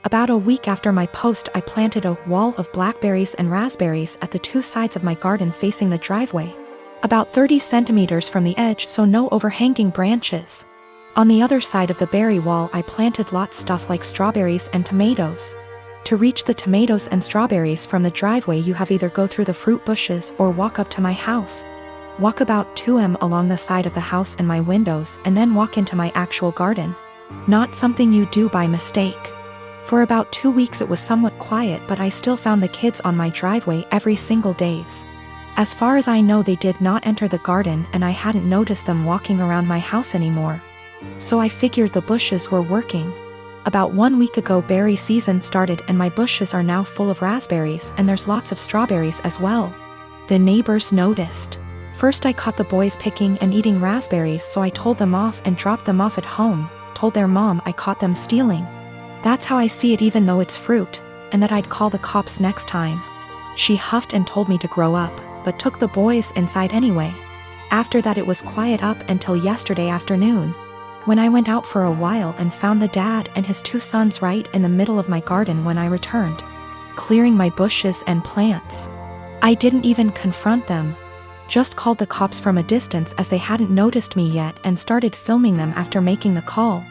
About a week after my post, I planted a wall of blackberries and raspberries at the two sides of my garden facing the driveway. About 30 centimeters from the edge, so no overhanging branches. On the other side of the berry wall, I planted lots stuff like strawberries and tomatoes. To reach the tomatoes and strawberries from the driveway, you have either go through the fruit bushes or walk up to my house. Walk about 2 m along the side of the house and my windows, and then walk into my actual garden. Not something you do by mistake. For about 2 weeks it was somewhat quiet, but I still found the kids on my driveway every single days. As far as I know, they did not enter the garden, and I hadn't noticed them walking around my house anymore. So I figured the bushes were working. About 1 week ago, berry season started, and my bushes are now full of raspberries, and there's lots of strawberries as well. The neighbors noticed. First I caught the boys picking and eating raspberries, so I told them off and dropped them off at home, told their mom I caught them stealing. That's how I see it, even though it's fruit, and that I'd call the cops next time. She huffed and told me to grow up, but took the boys inside anyway. After that it was quiet up until yesterday afternoon, when I went out for a while and found the dad and his 2 sons right in the middle of my garden when I returned, clearing my bushes and plants. I didn't even confront them. Just called the cops from a distance as they hadn't noticed me yet, and started filming them after making the call.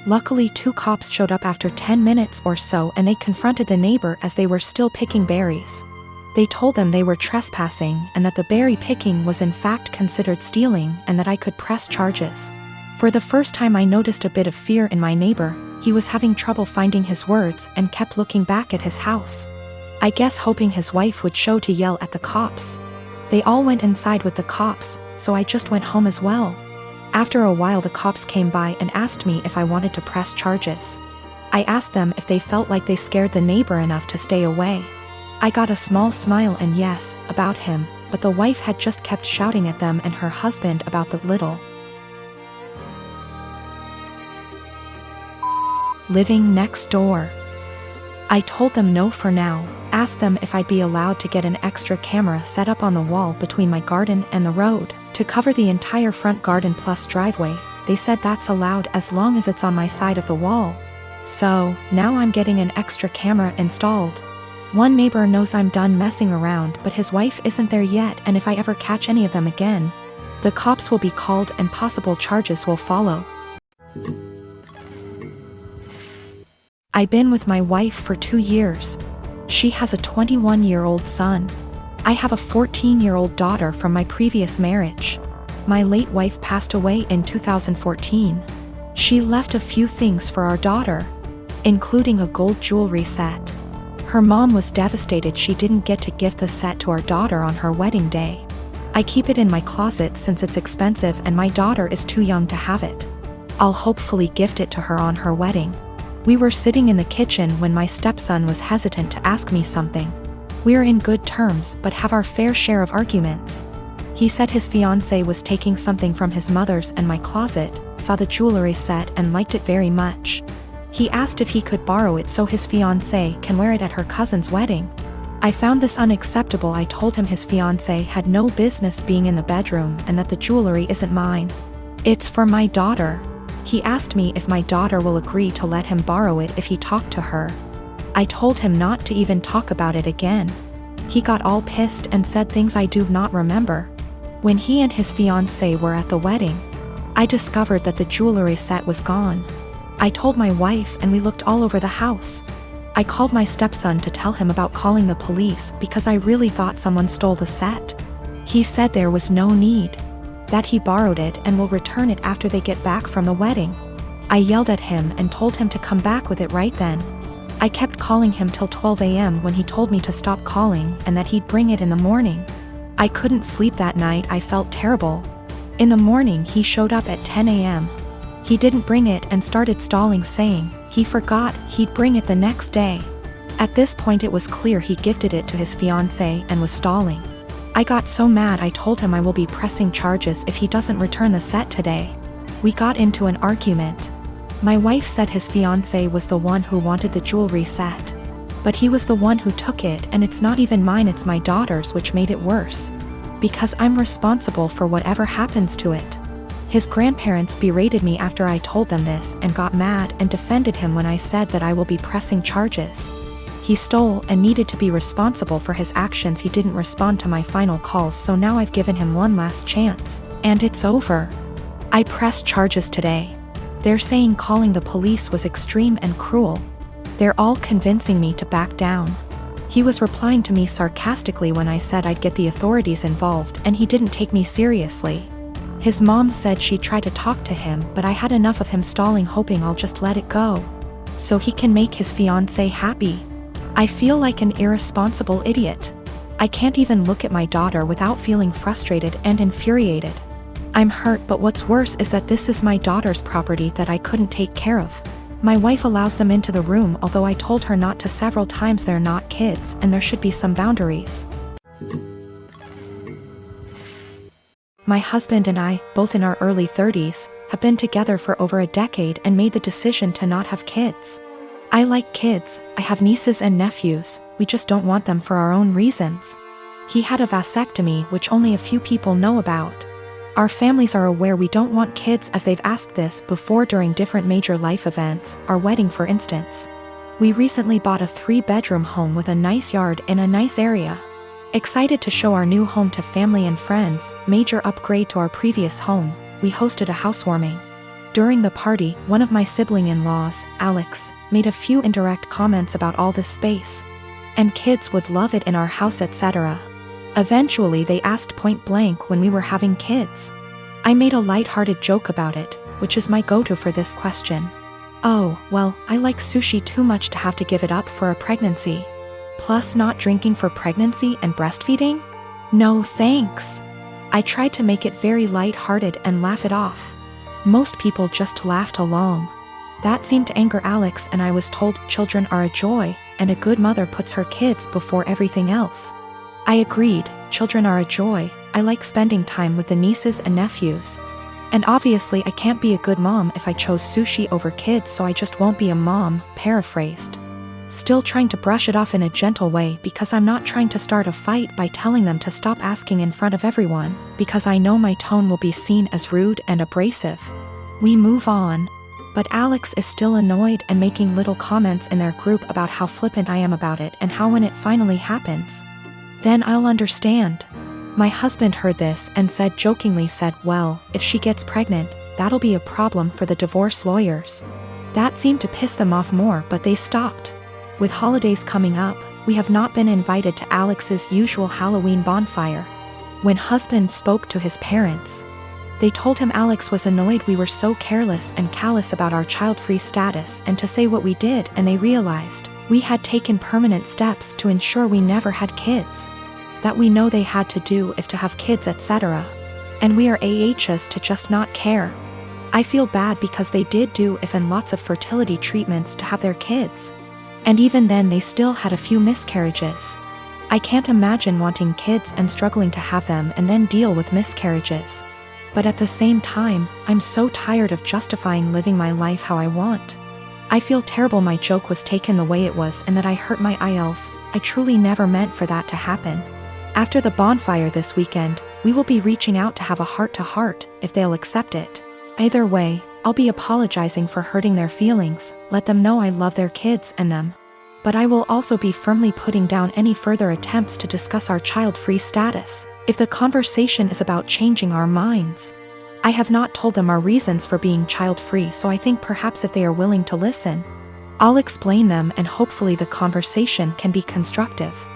Luckily 2 cops showed up after 10 minutes or so, and they confronted the neighbor as they were still picking berries. They told them they were trespassing and that the berry picking was in fact considered stealing, and that I could press charges. For the first time I noticed a bit of fear in my neighbor. He was having trouble finding his words and kept looking back at his house. I guess hoping his wife would show to yell at the cops. They all went inside with the cops, so I just went home as well. After a while the cops came by and asked me if I wanted to press charges. I asked them if they felt like they scared the neighbor enough to stay away. I got a small smile and yes, about him, but the wife had just kept shouting at them and her husband about the little. Living next door. I told them no for now, asked them if I'd be allowed to get an extra camera set up on the wall between my garden and the road, to cover the entire front garden plus driveway. They said that's allowed as long as it's on my side of the wall. So, now I'm getting an extra camera installed. One neighbor knows I'm done messing around, but his wife isn't there yet, and if I ever catch any of them again, the cops will be called and possible charges will follow. I've been with my wife for 2 years. She has a 21-year-old son. I have a 14-year-old daughter from my previous marriage. My late wife passed away in 2014. She left a few things for our daughter, including a gold jewelry set. Her mom was devastated she didn't get to gift the set to our daughter on her wedding day. I keep it in my closet since it's expensive and my daughter is too young to have it. I'll hopefully gift it to her on her wedding. We were sitting in the kitchen when my stepson was hesitant to ask me something. We're in good terms but have our fair share of arguments. He said his fiancée was taking something from his mother's and my closet, saw the jewelry set and liked it very much. He asked if he could borrow it so his fiancée can wear it at her cousin's wedding. I found this unacceptable. I told him his fiancée had no business being in the bedroom and that the jewelry isn't mine. It's for my daughter. He asked me if my daughter will agree to let him borrow it if he talked to her. I told him not to even talk about it again. He got all pissed and said things I do not remember. When he and his fiancée were at the wedding, I discovered that the jewelry set was gone. I told my wife and we looked all over the house. I called my stepson to tell him about calling the police because I really thought someone stole the set. He said there was no need, that he borrowed it and will return it after they get back from the wedding. I yelled at him and told him to come back with it right then. I kept calling him till 12 a.m. when he told me to stop calling and that he'd bring it in the morning. I couldn't sleep that night. I felt terrible. In the morning he showed up at 10 a.m. He didn't bring it and started stalling, saying he forgot he'd bring it the next day. At this point it was clear he gifted it to his fiancée and was stalling. I got so mad I told him I will be pressing charges if he doesn't return the set today. We got into an argument. My wife said his fiancé was the one who wanted the jewelry set. But he was the one who took it and it's not even mine, it's my daughter's, which made it worse. Because I'm responsible for whatever happens to it. His grandparents berated me after I told them this and got mad and defended him when I said that I will be pressing charges. He stole and needed to be responsible for his actions. He didn't respond to my final calls, so now I've given him one last chance, and it's over. I pressed charges today. They're saying calling the police was extreme and cruel. They're all convincing me to back down. He was replying to me sarcastically when I said I'd get the authorities involved, and he didn't take me seriously. His mom said she'd try to talk to him, but I had enough of him stalling, hoping I'll just let it go so he can make his fiancée happy. I feel like an irresponsible idiot. I can't even look at my daughter without feeling frustrated and infuriated. I'm hurt, but what's worse is that this is my daughter's property that I couldn't take care of. My wife allows them into the room, although I told her not to several times. They're not kids, and there should be some boundaries. My husband and I, both in our early 30s, have been together for over a decade and made the decision to not have kids. I like kids, I have nieces and nephews, we just don't want them for our own reasons. He had a vasectomy, which only a few people know about. Our families are aware we don't want kids, as they've asked this before during different major life events, our wedding for instance. We recently bought a 3-bedroom home with a nice yard in a nice area. Excited to show our new home to family and friends, major upgrade to our previous home, we hosted a housewarming. During the party, one of my sibling-in-laws, Alex, made a few indirect comments about all this space. And kids would love it in our house, etc. Eventually they asked point blank when we were having kids. I made a light-hearted joke about it, which is my go-to for this question. Oh, well, I like sushi too much to have to give it up for a pregnancy. Plus not drinking for pregnancy and breastfeeding? No thanks. I tried to make it very light-hearted and laugh it off. Most people just laughed along. That seemed to anger Alex, and I was told children are a joy, and a good mother puts her kids before everything else. I agreed, children are a joy, I like spending time with the nieces and nephews. And obviously I can't be a good mom if I chose sushi over kids, so I just won't be a mom, paraphrased. Still trying to brush it off in a gentle way, because I'm not trying to start a fight by telling them to stop asking in front of everyone, because I know my tone will be seen as rude and abrasive. We move on. But Alex is still annoyed and making little comments in their group about how flippant I am about it and how when it finally happens, then I'll understand. My husband heard this and jokingly said, well, if she gets pregnant, that'll be a problem for the divorce lawyers. That seemed to piss them off more, but they stopped. With holidays coming up, we have not been invited to Alex's usual Halloween bonfire. When husband spoke to his parents, they told him Alex was annoyed we were so careless and callous about our child-free status and to say what we did, and they realized we had taken permanent steps to ensure we never had kids. That we know they had to do if to have kids, etc. And we are AHs to just not care. I feel bad because they did do if and lots of fertility treatments to have their kids. And even then they still had a few miscarriages. I can't imagine wanting kids and struggling to have them and then deal with miscarriages. But at the same time, I'm so tired of justifying living my life how I want. I feel terrible my joke was taken the way it was and that I hurt my IELTS. I truly never meant for that to happen. After the bonfire this weekend, we will be reaching out to have a heart-to-heart, if they'll accept it. Either way, I'll be apologizing for hurting their feelings, let them know I love their kids and them. But I will also be firmly putting down any further attempts to discuss our child-free status, if the conversation is about changing our minds. I have not told them our reasons for being child-free, so I think perhaps if they are willing to listen, I'll explain them and hopefully the conversation can be constructive.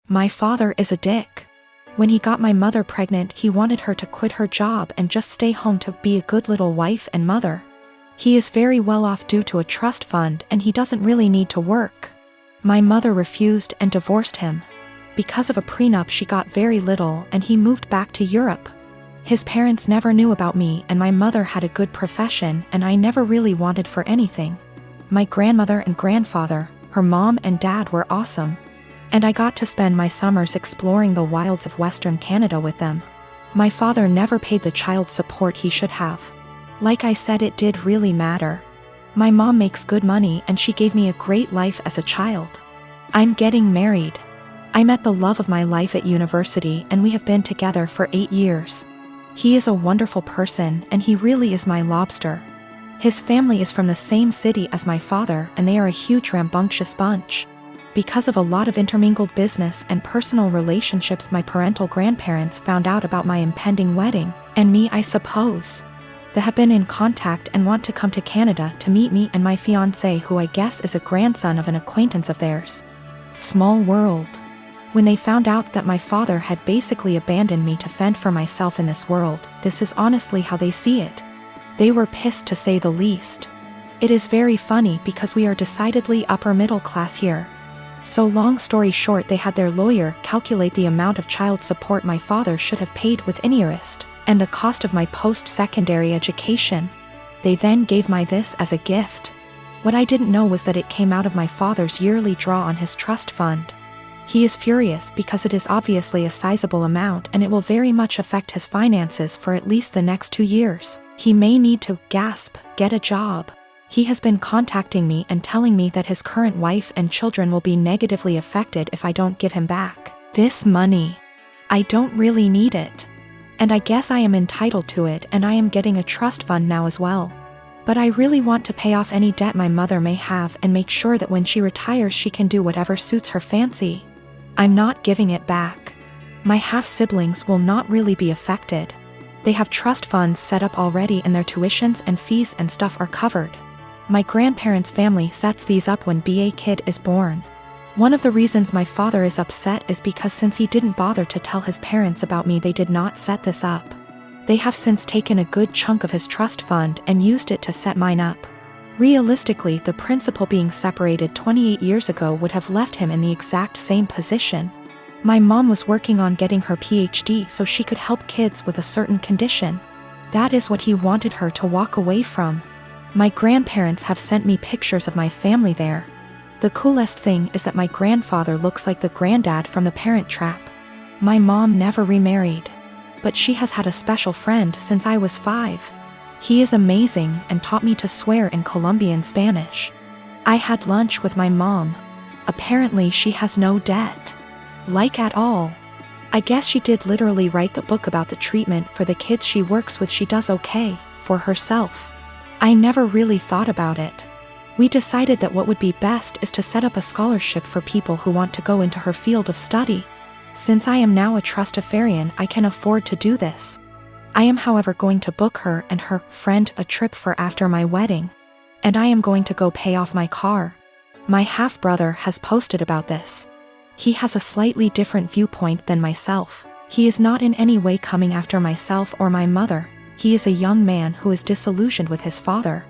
My father is a dick. When he got my mother pregnant, he wanted her to quit her job and just stay home to be a good little wife and mother. He is very well off due to a trust fund and he doesn't really need to work. My mother refused and divorced him. Because of a prenup she got very little and he moved back to Europe. His parents never knew about me and my mother had a good profession and I never really wanted for anything. My grandmother and grandfather, her mom and dad were awesome. And I got to spend my summers exploring the wilds of Western Canada with them. My father never paid the child support he should have. Like I said, it did really matter. My mom makes good money and she gave me a great life as a child. I'm getting married. I met the love of my life at university and we have been together for 8 years. He is a wonderful person and he really is my lobster. His family is from the same city as my father and they are a huge rambunctious bunch. Because of a lot of intermingled business and personal relationships, my parental grandparents found out about my impending wedding, and me, I suppose. They have been in contact and want to come to Canada to meet me and my fiancé, who I guess is a grandson of an acquaintance of theirs. Small world. When they found out that my father had basically abandoned me to fend for myself in this world, this is honestly how they see it. They were pissed, to say the least. It is very funny because we are decidedly upper middle class here. So long story short, they had their lawyer calculate the amount of child support my father should have paid with interest, and the cost of my post-secondary education. They then gave me this as a gift. What I didn't know was that it came out of my father's yearly draw on his trust fund. He is furious because it is obviously a sizable amount and it will very much affect his finances for at least the next 2 years. He may need to, get a job. He has been contacting me and telling me that his current wife and children will be negatively affected if I don't give him back this money. I don't really need it. And I guess I am entitled to it, and I am getting a trust fund now as well. But I really want to pay off any debt my mother may have and make sure that when she retires she can do whatever suits her fancy. I'm not giving it back. My half-siblings will not really be affected. They have trust funds set up already and their tuitions and fees and stuff are covered. My grandparents' family sets these up when a kid is born. One of the reasons my father is upset is because since he didn't bother to tell his parents about me, they did not set this up. They have since taken a good chunk of his trust fund and used it to set mine up. Realistically, the principal being separated 28 years ago would have left him in the exact same position. My mom was working on getting her PhD so she could help kids with a certain condition. That is what he wanted her to walk away from. My grandparents have sent me pictures of my family there. The coolest thing is that my grandfather looks like the granddad from The Parent Trap. My mom never remarried, but she has had a special friend since I was 5. He is amazing and taught me to swear in Colombian Spanish. I had lunch with my mom. Apparently she has no debt. Like at all. I guess she did literally write the book about the treatment for the kids she works with. She does okay for herself. I never really thought about it. We decided that what would be best is to set up a scholarship for people who want to go into her field of study. Since I am now a trustafarian, I can afford to do this. I am however going to book her and her friend a trip for after my wedding. And I am going to go pay off my car. My half-brother has posted about this. He has a slightly different viewpoint than myself. He is not in any way coming after myself or my mother. He is a young man who is disillusioned with his father.